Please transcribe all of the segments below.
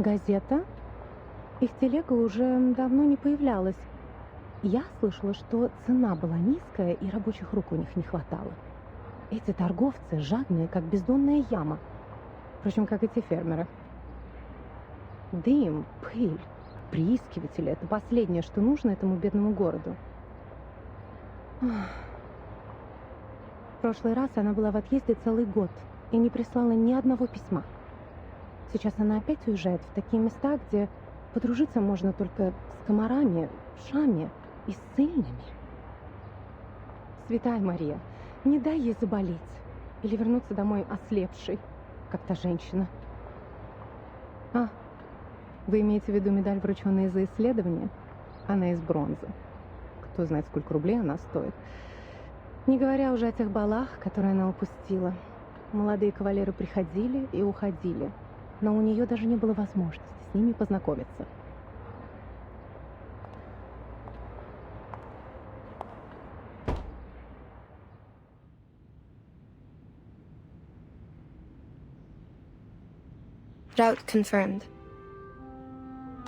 Газета? Их телега уже давно не появлялась. Я слышала, что цена была низкая и рабочих рук у них не хватало. Эти торговцы жадные, как бездонная яма. Впрочем, как и те фермеры. Дым, пыль, приискиватели — это последнее, что нужно этому бедному городу. В прошлый раз она была в отъезде целый год и не прислала ни одного письма. Сейчас она опять уезжает в такие места, где подружиться можно только с комарами, вшами и ссыльными. Святая Мария, не дай ей заболеть или вернуться домой ослепшей, как та женщина. Вы имеете в виду медаль, врученную за исследование? Она из бронзы. Кто знает, сколько рублей она стоит. Не говоря уже о тех балах, которые она упустила. Молодые кавалеры приходили и уходили, но у нее даже не было возможности с ними познакомиться. Route confirmed.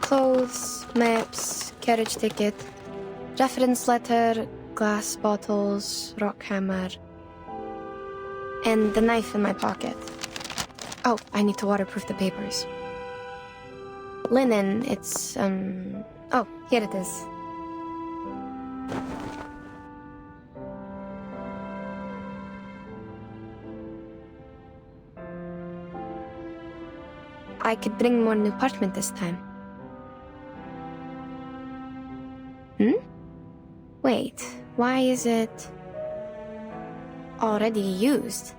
Clothes, maps, carriage ticket, reference letter, glass bottles, rock hammer, and the knife in my pocket. Oh, I need to waterproof the papers. Linen, it's, oh, here it is. I could bring more new parchment this time. Wait, why is it already used?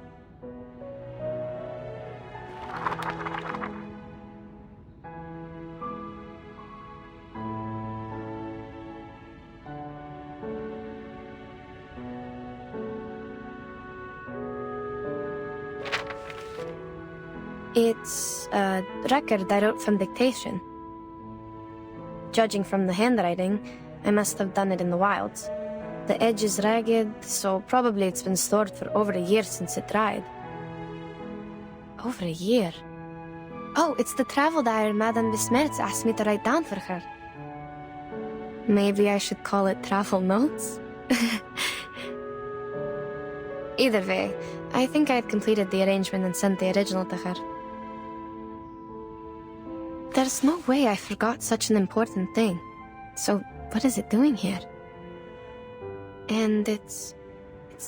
It's a record I wrote from dictation. Judging from the handwriting, I must have done it in the wilds. The edge is ragged, so probably it's been stored for over a year since it dried. Over a year? Oh, it's the travel diary Madame Besmertz asked me to write down for her. Maybe I should call it travel notes? Either way, I think I had completed the arrangement and sent the original to her. There's no way I forgot such an important thing. So, what is it doing here? And it's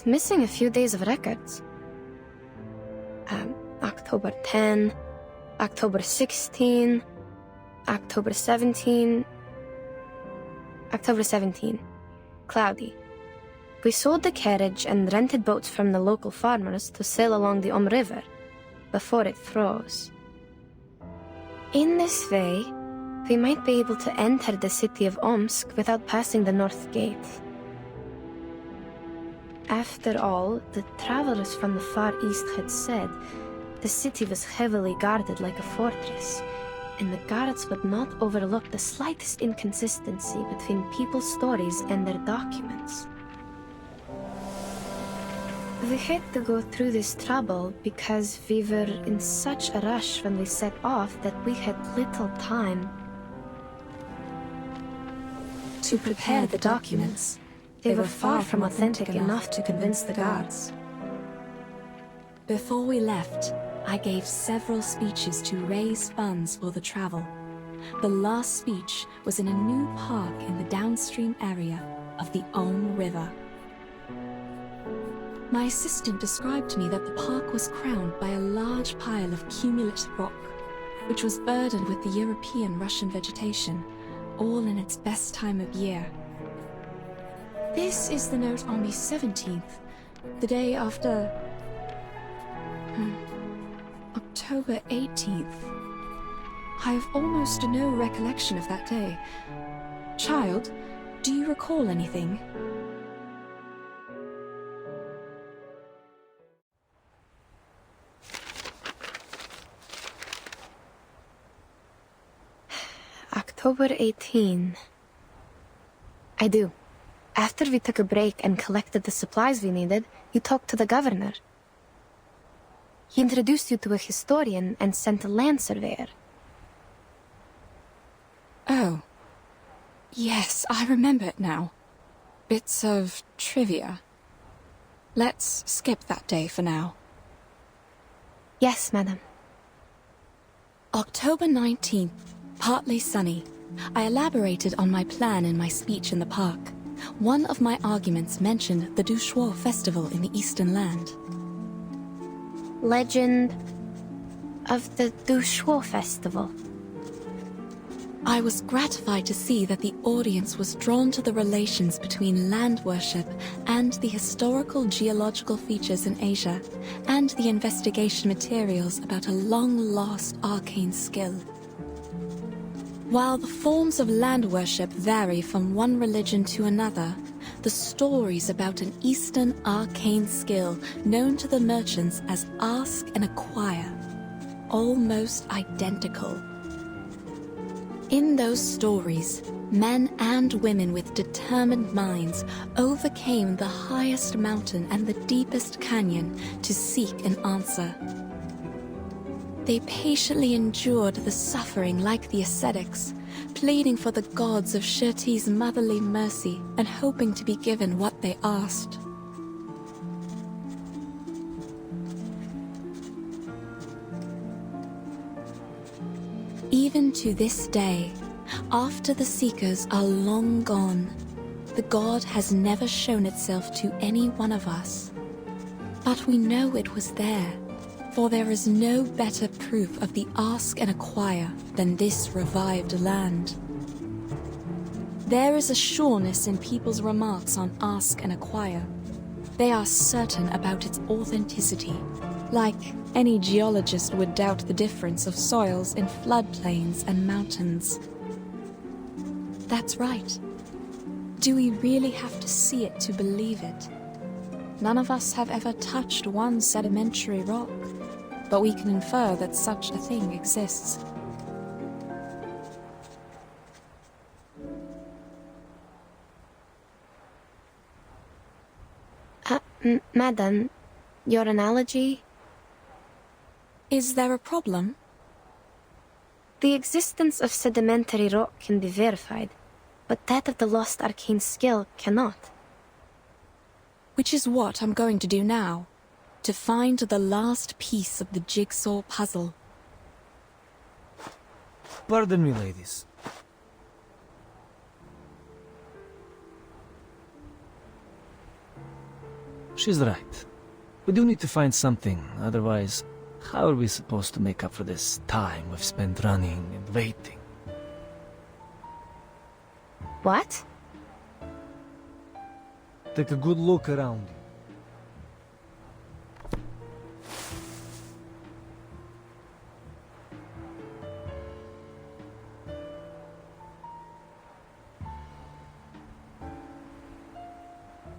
missing a few days of records. October 10, October 16, October 17, October 17. Cloudy. We sold the carriage and rented boats from the local farmers to sail along the River before it froze. In this way, we might be able to enter the city of Omsk without passing the North Gate. After all, the travelers from the Far East had said the city was heavily guarded like a fortress, and the guards would not overlook the slightest inconsistency between people's stories and their documents. We had to go through this trouble because we were in such a rush when we set off that we had little time to prepare the documents. They were far from authentic enough to convince the guards. Before we left, I gave several speeches to raise funds for the travel. The last speech was in a new park in the downstream area of the River. My assistant described to me that the park was crowned by a large pile of cumulate rock, which was burdened with the European Russian vegetation, all in its best time of year. This is the note on the 17th, the day after October 18th. I have almost no recollection of that day. Child, do you recall anything? October 18. I do. After we took a break and collected the supplies we needed, you talked to the governor. He introduced you to a historian and sent a land surveyor. Yes, I remember it now. Bits of trivia. Let's skip that day for now. Yes, madam. October 19th, partly sunny. I elaborated on my plan in my speech in the park. One of my arguments mentioned the Shuori festival in the Eastern Land. Legend of the Shuori festival. I was gratified to see that the audience was drawn to the relations between land worship and the historical geological features in Asia, and the investigation materials about a long-lost arcane skill. While the forms of land worship vary from one religion to another, the stories about an Eastern arcane skill known to the merchants as Ask and Acquire, almost identical. In those stories, men and women with determined minds overcame the highest mountain and the deepest canyon to seek an answer. They patiently endured the suffering like the ascetics, pleading for the gods of Shuori's motherly mercy and hoping to be given what they asked. Even to this day, after the Seekers are long gone, the god has never shown itself to any one of us. But we know it was there, for there is no better proof of the Ask and Acquire than this revived land. There is a sureness in people's remarks on Ask and Acquire. They are certain about its authenticity, like any geologist would doubt the difference of soils in floodplains and mountains. That's right. Do we really have to see it to believe it? None of us have ever touched one sedimentary rock, but we can infer that such a thing exists. Madam, your analogy? Is there a problem? The existence of sedimentary rock can be verified, but that of the lost arcane skill cannot. Which is what I'm going to do now, to find the last piece of the jigsaw puzzle. Pardon me, ladies. She's right. We do need to find something, otherwise, how are we supposed to make up for this time we've spent running and waiting? What? Take a good look around you.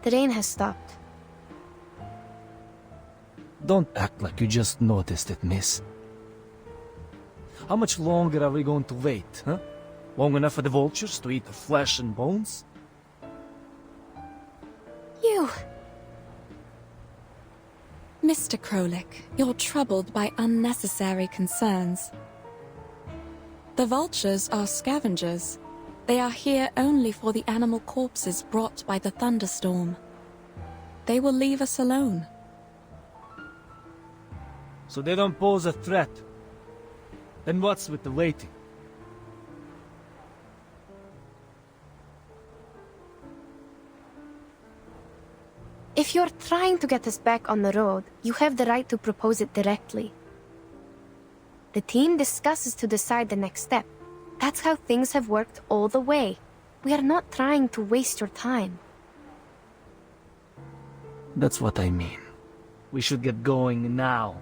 The rain has stopped. Don't act like you just noticed it, miss. How much longer are we going to wait, huh? Long enough for the vultures to eat our flesh and bones? You! Mr. Krolik, you're troubled by unnecessary concerns. The vultures are scavengers. They are here only for the animal corpses brought by the thunderstorm. They will leave us alone. So they don't pose a threat. Then what's with the waiting? If you're trying to get us back on the road, you have the right to propose it directly. The team discusses to decide the next step. That's how things have worked all the way. We are not trying to waste your time. That's what I mean. We should get going now.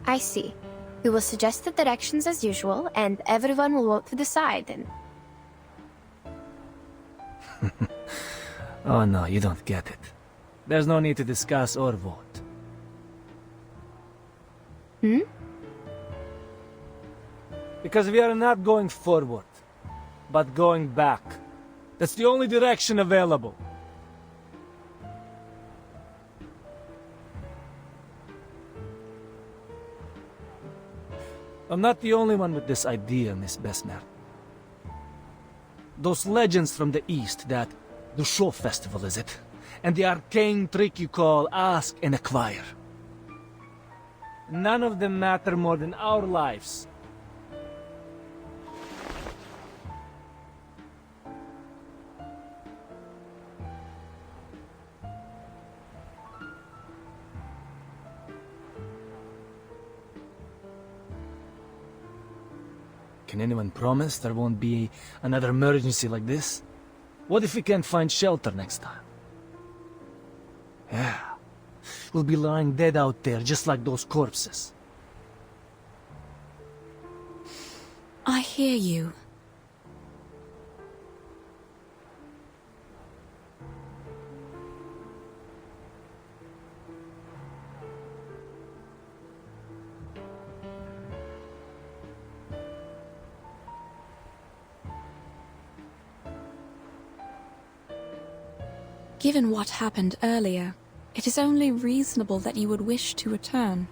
I see. We will suggest the directions as usual, and everyone will vote to decide, and... Oh no, you don't get it. There's no need to discuss or vote. Hmm? Because we are not going forward, but going back. That's the only direction available. I'm not the only one with this idea, Miss Besmer. Those legends from the East that the show festival, is it? And the arcane trick you call ask and acquire. None of them matter more than our lives. Can anyone promise there won't be another emergency like this? What if we can't find shelter next time? Yeah. We'll be lying dead out there just like those corpses. I hear you. Given what happened earlier, it is only reasonable that you would wish to return.